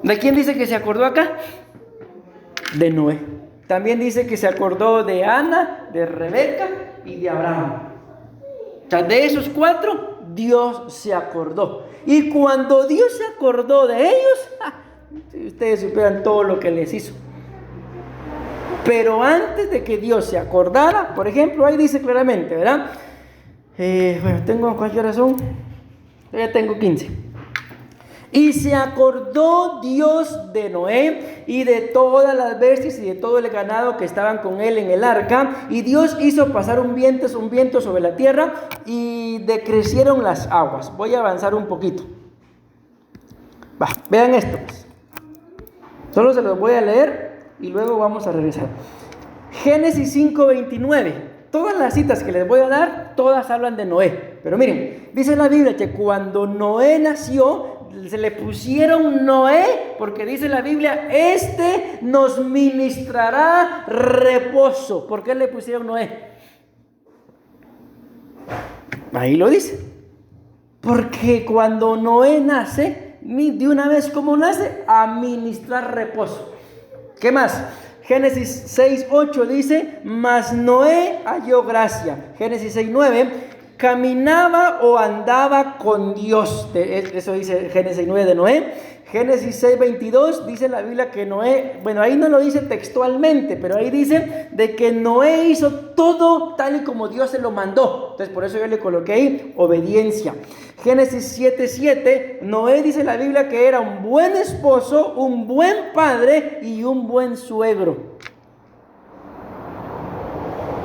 ¿De quién dice que se acordó acá? De Noé. También dice que se acordó de Ana, de Rebeca y de Abraham. O sea, de esos 4, Dios se acordó. Y cuando Dios se acordó de ellos, si ustedes supieran todo lo que les hizo. Pero antes de que Dios se acordara, por ejemplo, ahí dice claramente, ¿verdad? Tengo, ¿cuántas horas son? Ya tengo 15. Y se acordó Dios de Noé y de todas las bestias y de todo el ganado que estaban con él en el arca. Y Dios hizo pasar un viento sobre la tierra y decrecieron las aguas. Voy a avanzar un poquito. Vean esto. Solo se los voy a leer y luego vamos a regresar. Génesis 5:29. Todas las citas que les voy a dar, todas hablan de Noé. Pero miren, dice la Biblia que cuando Noé nació, se le pusieron Noé, porque dice la Biblia, este nos ministrará reposo. ¿Por qué le pusieron Noé? Ahí lo dice. Porque cuando Noé nace, de una vez como nace, a ministrar reposo. ¿Qué más? Génesis 6:8 dice, mas Noé halló gracia. Génesis 6:9, caminaba o andaba con Dios. Eso dice Génesis 9 de Noé. Génesis 6:22 dice la Biblia que Noé, bueno, ahí no lo dice textualmente, pero ahí dice de que Noé hizo todo tal y como Dios se lo mandó. Entonces por eso yo le coloqué ahí obediencia. Génesis 7:7, Noé dice la Biblia que era un buen esposo, un buen padre y un buen suegro.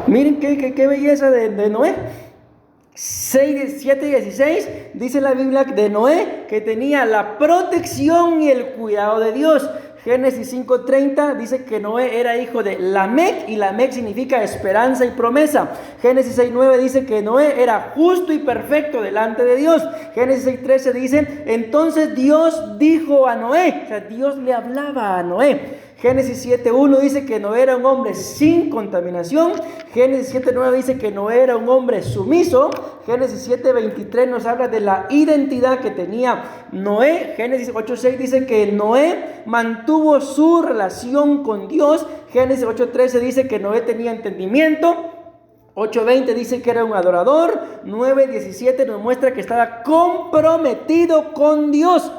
Miren qué belleza de Noé. 7:16 dice la Biblia de Noé que tenía la protección y el cuidado de Dios. Génesis 5:30 dice que Noé era hijo de Lamec, y Lamec significa esperanza y promesa. Génesis 6:9 dice que Noé era justo y perfecto delante de Dios. Génesis 6:13 dice, entonces Dios dijo a Noé, o sea, Dios le hablaba a Noé. Génesis 7:1 dice que Noé era un hombre sin contaminación. Génesis 7:9 dice que Noé era un hombre sumiso. Génesis 7:23 nos habla de la identidad que tenía Noé. Génesis 8:6 dice que Noé mantuvo su relación con Dios. Génesis 8:13 dice que Noé tenía entendimiento. 8:20 dice que era un adorador. 9:17 nos muestra que estaba comprometido con Dios.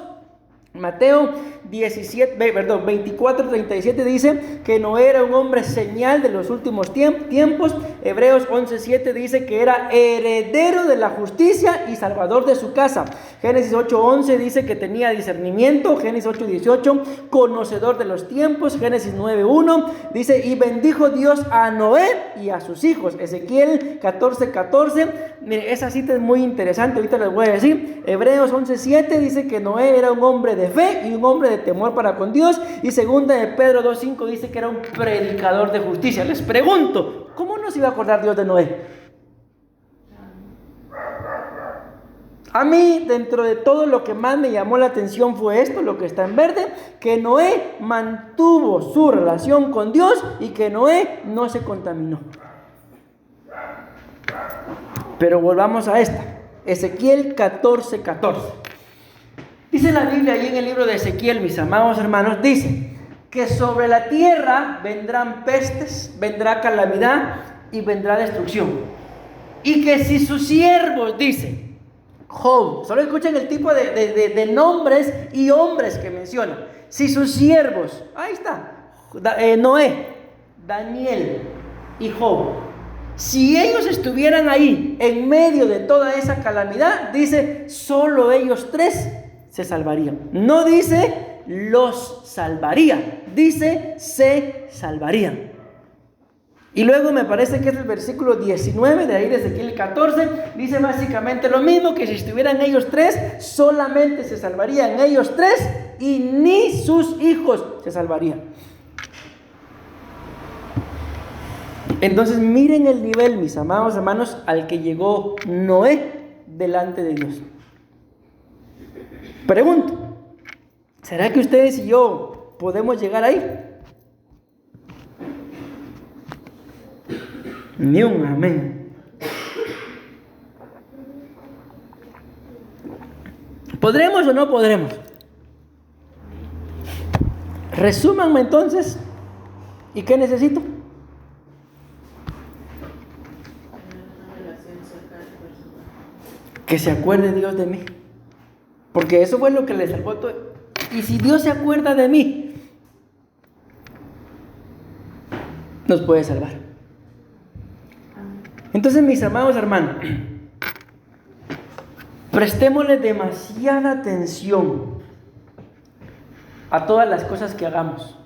Mateo 24:37 dice que Noé era un hombre señal de los últimos tiempos. Hebreos 11:7 dice que era heredero de la justicia y salvador de su casa. Génesis 8:11 dice que tenía discernimiento. Génesis 8:18, conocedor de los tiempos. Génesis 9:1 dice, y bendijo Dios a Noé y a sus hijos. Ezequiel 14:14, mire, esa cita es muy interesante, ahorita les voy a decir. Hebreos 11:7 dice que Noé era un hombre de fe y un hombre de temor para con Dios. Y segunda de Pedro 2:5 dice que era un predicador de justicia. Les pregunto, ¿cómo no se iba a acordar Dios de Noé? A mí, dentro de todo, lo que más me llamó la atención fue esto, lo que está en verde, que Noé mantuvo su relación con Dios y que Noé no se contaminó. Pero volvamos a esta, Ezequiel 14:14. Dice la Biblia ahí en el libro de Ezequiel, mis amados hermanos, dice que sobre la tierra vendrán pestes, vendrá calamidad y vendrá destrucción. Y que si sus siervos, dice Job, solo escuchen el tipo de nombres y hombres que menciona. Si sus siervos, ahí está, Noé, Daniel y Job, si ellos estuvieran ahí en medio de toda esa calamidad, dice, solo ellos tres se salvarían. No dice los salvaría, dice se salvarían. Y luego me parece que es el versículo 19 de ahí de Ezequiel 14, dice básicamente lo mismo, que si estuvieran ellos tres, solamente se salvarían ellos tres y ni sus hijos se salvarían. Entonces miren el nivel, mis amados hermanos, al que llegó Noé delante de Dios. Pregunto, ¿será que ustedes y yo podemos llegar ahí? Ni un amén. ¿Podremos o no podremos? Resúmanme entonces. ¿Y qué necesito? Que se acuerde Dios de mí. Porque eso fue lo que le salvó todo. Y si Dios se acuerda de mí, nos puede salvar. Entonces, mis amados hermanos, prestémosle demasiada atención a todas las cosas que hagamos.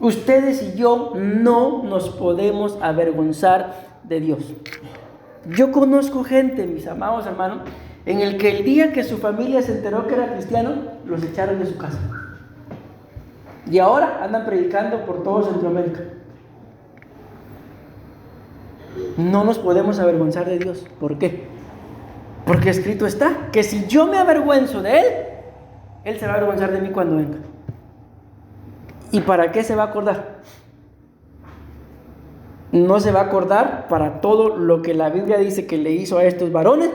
Ustedes y yo no nos podemos avergonzar de Dios. Yo conozco gente, mis amados hermanos, en el que el día que su familia se enteró que era cristiano, los echaron de su casa. Y ahora andan predicando por todo Centroamérica. No nos podemos avergonzar de Dios. ¿Por qué? Porque escrito está que si yo me avergüenzo de Él, Él se va a avergonzar de mí cuando venga. ¿Y para qué se va a acordar? No se va a acordar para todo lo que la Biblia dice que le hizo a estos varones,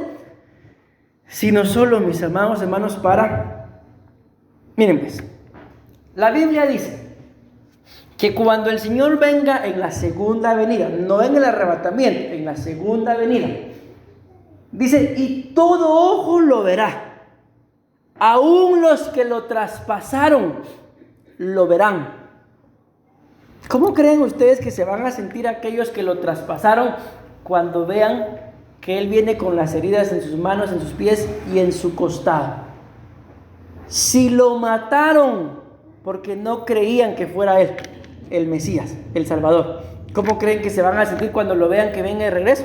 sino solo, mis amados hermanos, para... Miren pues, la Biblia dice que cuando el Señor venga en la segunda venida, no en el arrebatamiento, en la segunda venida, dice, y todo ojo lo verá, aún los que lo traspasaron lo verán. ¿Cómo creen ustedes que se van a sentir aquellos que lo traspasaron cuando vean que Él viene con las heridas en sus manos, en sus pies y en su costado? Si lo mataron porque no creían que fuera Él, el Mesías, el Salvador, ¿cómo creen que se van a sentir cuando lo vean que venga de regreso?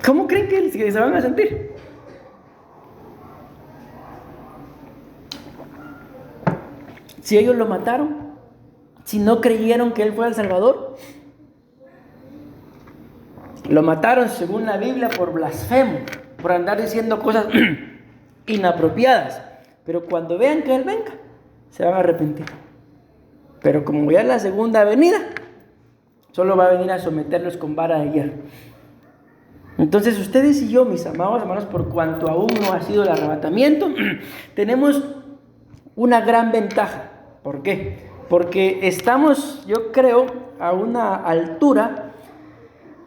¿Cómo creen que se van a sentir? Si ellos lo mataron, si no creyeron que Él fue el Salvador, lo mataron según la Biblia por blasfemo, por andar diciendo cosas inapropiadas. Pero cuando vean que Él venga, se van a arrepentir. Pero como ya es la segunda venida, solo va a venir a someterlos con vara de hierro. Entonces ustedes y yo, mis amados hermanos, por cuanto aún no ha sido el arrebatamiento, tenemos una gran ventaja. ¿Por qué? Porque estamos, yo creo, a una altura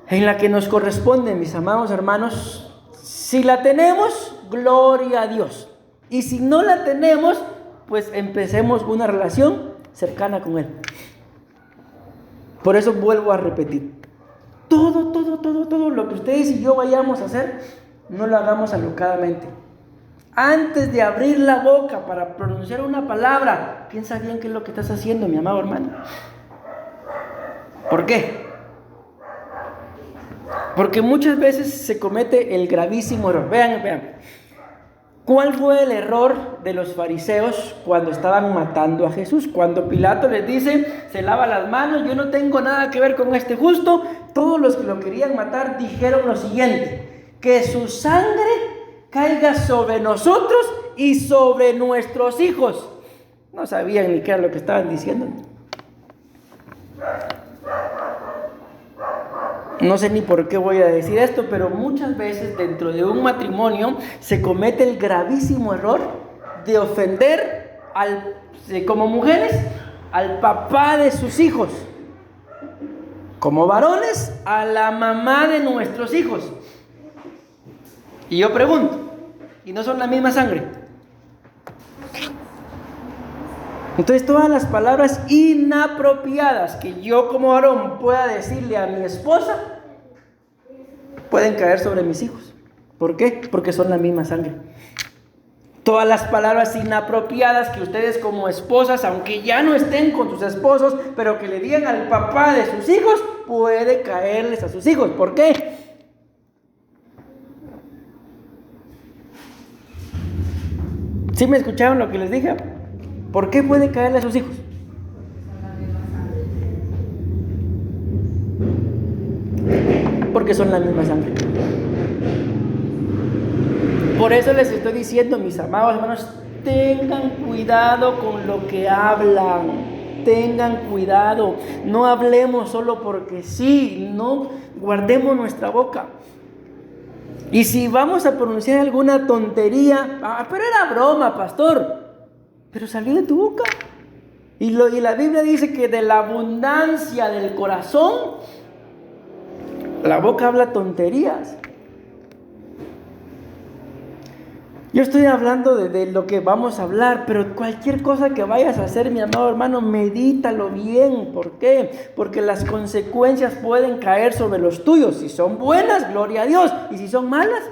en la que nos corresponde, mis amados hermanos, si la tenemos, gloria a Dios. Y si no la tenemos, pues empecemos una relación cercana con Él. Por eso vuelvo a repetir. Todo lo que ustedes y yo vayamos a hacer, no lo hagamos alocadamente. Antes de abrir la boca para pronunciar una palabra, piensa bien qué es lo que estás haciendo, mi amado hermano. ¿Por qué? Porque muchas veces se comete el gravísimo error. Vean. ¿Cuál fue el error de los fariseos cuando estaban matando a Jesús? Cuando Pilato les dice, se lava las manos, yo no tengo nada que ver con este justo. Todos los que lo querían matar dijeron lo siguiente: que su sangre caiga sobre nosotros y sobre nuestros hijos. No sabían ni qué era lo que estaban diciendo. No sé ni por qué voy a decir esto, pero muchas veces dentro de un matrimonio se comete el gravísimo error de ofender como mujeres al papá de sus hijos, como varones a la mamá de nuestros hijos. Y yo pregunto, ¿y no son la misma sangre? Entonces todas las palabras inapropiadas que yo como varón pueda decirle a mi esposa pueden caer sobre mis hijos. ¿Por qué? Porque son la misma sangre. Todas las palabras inapropiadas que ustedes como esposas, aunque ya no estén con sus esposos, pero que le digan al papá de sus hijos, puede caerles a sus hijos. ¿Por qué? ¿Sí me escucharon lo que les dije? ¿Por qué puede caerle a sus hijos? Porque son la misma sangre. Por eso les estoy diciendo, mis amados hermanos, tengan cuidado con lo que hablan. Tengan cuidado. No hablemos solo porque sí. No guardemos nuestra boca. Y si vamos a pronunciar alguna tontería, pero era broma, pastor. Pero salió de tu boca. Y la Biblia dice que de la abundancia del corazón, la boca habla tonterías. Yo estoy hablando de lo que vamos a hablar, pero cualquier cosa que vayas a hacer, mi amado hermano, medítalo bien. ¿Por qué? Porque las consecuencias pueden caer sobre los tuyos. Si son buenas, gloria a Dios. Y si son malas,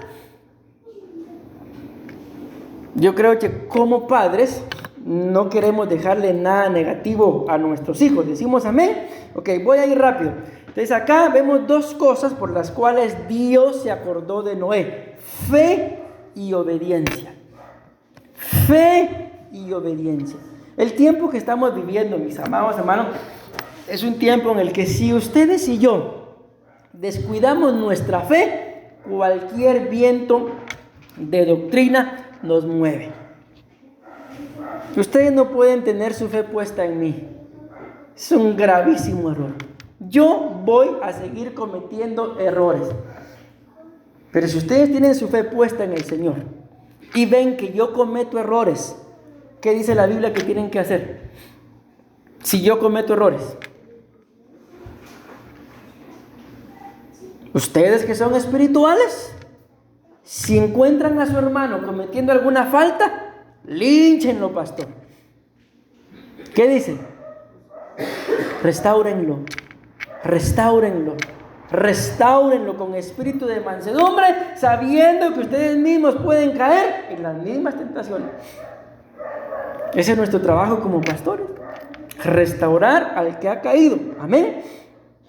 Yo creo que como padres no queremos dejarle nada negativo a nuestros hijos. ¿Decimos amén? Ok, voy a ir rápido. Entonces acá vemos dos cosas por las cuales Dios se acordó de Noé: fe y obediencia. Fe y obediencia. El tiempo que estamos viviendo, mis amados hermanos, es un tiempo en el que si ustedes y yo descuidamos nuestra fe, cualquier viento de doctrina nos mueve. Ustedes no pueden tener su fe puesta en mí. Es un gravísimo error. Yo voy a seguir cometiendo errores. Pero si ustedes tienen su fe puesta en el Señor y ven que yo cometo errores, ¿qué dice la Biblia que tienen que hacer? Si yo cometo errores, ustedes que son espirituales, si encuentran a su hermano cometiendo alguna falta, línchenlo, pastor. ¿Qué dicen? Restáurenlo, restáurenlo, restáurenlo con espíritu de mansedumbre, sabiendo que ustedes mismos pueden caer en las mismas tentaciones. Ese es nuestro trabajo como pastores, restaurar al que ha caído. Amén.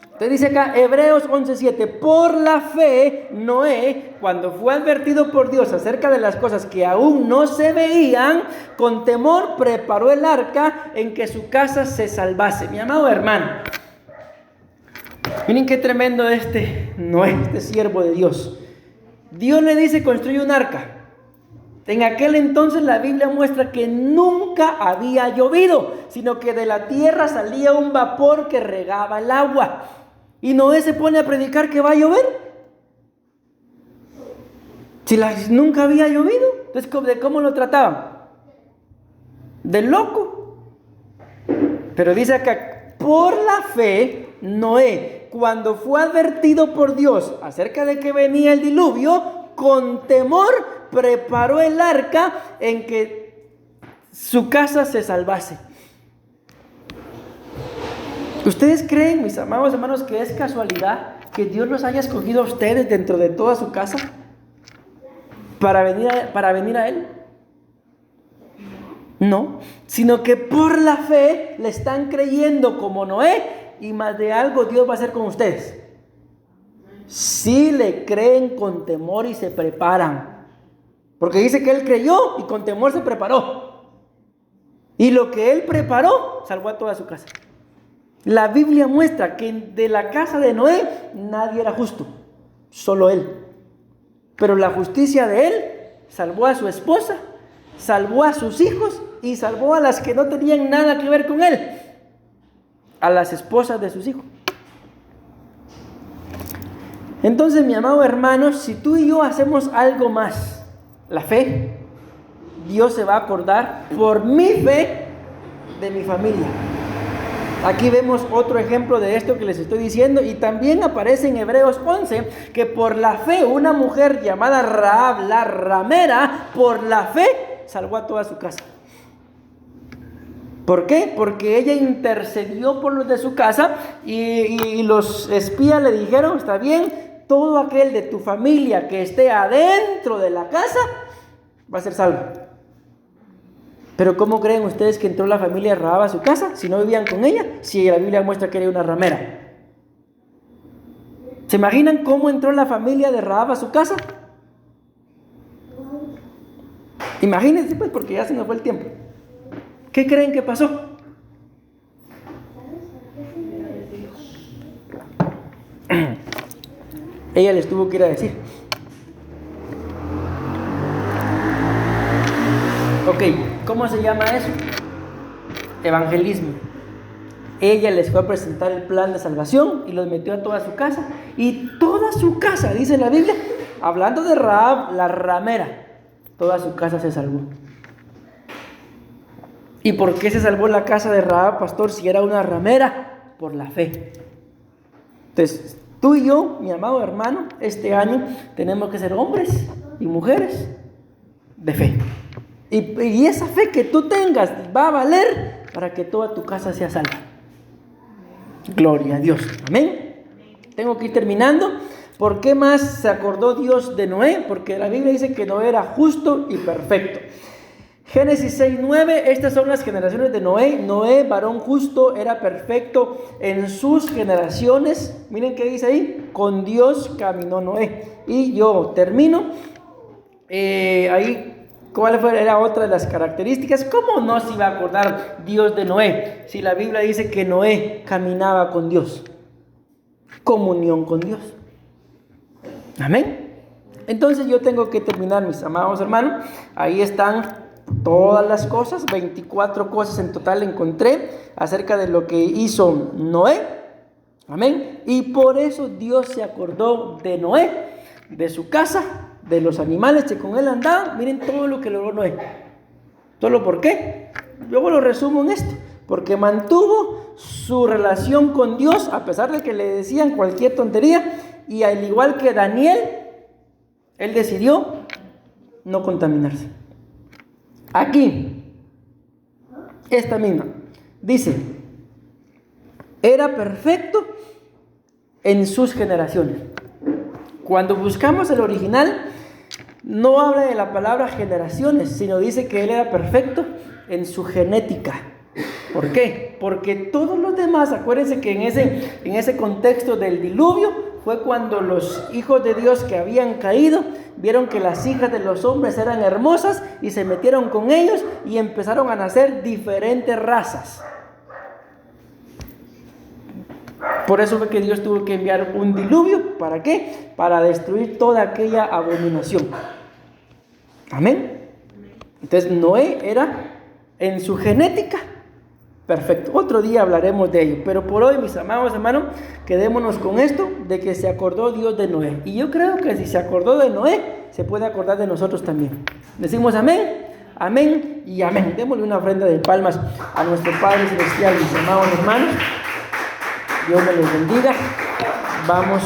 Entonces dice acá, Hebreos 11:7, por la fe, Noé, cuando fue advertido por Dios acerca de las cosas que aún no se veían, con temor preparó el arca en que su casa se salvase. Mi amado hermano, miren qué tremendo Noé, este siervo de Dios. Dios le dice, construye un arca. En aquel entonces la Biblia muestra que nunca había llovido, sino que de la tierra salía un vapor que regaba el agua. Y Noé se pone a predicar que va a llover. Si nunca había llovido, entonces ¿de cómo lo trataban? De loco. Pero dice acá, por la fe, Noé, cuando fue advertido por Dios acerca de que venía el diluvio, con temor preparó el arca en que su casa se salvase. ¿Ustedes creen, mis amados hermanos, que es casualidad que Dios los haya escogido a ustedes dentro de toda su casa para venir a Él? No, sino que por la fe le están creyendo como Noé, y más de algo Dios va a hacer con ustedes. Si le creen con temor y se preparan. Porque dice que él creyó y con temor se preparó. Y lo que él preparó, salvó a toda su casa. La Biblia muestra que de la casa de Noé nadie era justo, solo él. Pero la justicia de él salvó a su esposa, salvó a sus hijos y salvó a las que no tenían nada que ver con él, a las esposas de sus hijos. Entonces, mi amado hermano, si tú y yo hacemos algo más, la fe, Dios se va a acordar por mi fe de mi familia. Aquí vemos otro ejemplo de esto que les estoy diciendo, y también aparece en Hebreos 11 que por la fe una mujer llamada Rahab la ramera, por la fe salvó a toda su casa. ¿Por qué? Porque ella intercedió por los de su casa y los espías le dijeron, está bien, todo aquel de tu familia que esté adentro de la casa va a ser salvo. Pero ¿cómo creen ustedes que entró la familia de Rahab a su casa si no vivían con ella? Si la Biblia muestra que era una ramera. ¿Se imaginan cómo entró la familia de Rahab a su casa? Imagínense pues, porque ya se nos fue el tiempo. ¿Qué creen que pasó? Ella les tuvo que ir a decir. Ok, ¿cómo se llama eso? Evangelismo. Ella les fue a presentar el plan de salvación y los metió a toda su casa. Y toda su casa, dice la Biblia, hablando de Rahab, la ramera, toda su casa se salvó. ¿Y por qué se salvó la casa de Rahab, pastor, si era una ramera? Por la fe. Entonces, tú y yo, mi amado hermano, este año tenemos que ser hombres y mujeres de fe. Y esa fe que tú tengas va a valer para que toda tu casa sea salva. Gloria a Dios. Amén. Tengo que ir terminando. ¿Por qué más se acordó Dios de Noé? Porque la Biblia dice que Noé era justo y perfecto. Génesis 6:9, estas son las generaciones de Noé. Noé, varón justo, era perfecto en sus generaciones. Miren qué dice ahí, con Dios caminó Noé. Y yo termino, ahí, ¿cuál era otra de las características? ¿Cómo no se iba a acordar Dios de Noé? Si la Biblia dice que Noé caminaba con Dios, comunión con Dios. Amén. Entonces yo tengo que terminar, mis amados hermanos. Ahí están todas las cosas, 24 cosas en total encontré acerca de lo que hizo Noé. Amén. Y por eso Dios se acordó de Noé, de su casa, de los animales que con él andaban. Miren todo lo que logró Noé. ¿Solo por qué? Yo lo resumo en esto. Porque mantuvo su relación con Dios a pesar de que le decían cualquier tontería. Y al igual que Daniel, él decidió no contaminarse. Aquí, esta misma, dice, era perfecto en sus generaciones. Cuando buscamos el original, no habla de la palabra generaciones, sino dice que él era perfecto en su genética. ¿Por qué? Porque todos los demás, acuérdense que en ese contexto del diluvio, fue cuando los hijos de Dios que habían caído vieron que las hijas de los hombres eran hermosas y se metieron con ellos y empezaron a nacer diferentes razas. Por eso fue que Dios tuvo que enviar un diluvio. ¿Para qué? Para destruir toda aquella abominación. Amén. Entonces Noé era en su genética perfecto. Otro día hablaremos de ello. Pero por hoy, mis amados hermanos, quedémonos con esto de que se acordó Dios de Noé. Y yo creo que si se acordó de Noé, se puede acordar de nosotros también. Decimos amén, amén y amén. Démosle una ofrenda de palmas a nuestro Padre Celestial, mis amados hermanos. Dios me los bendiga. Vamos.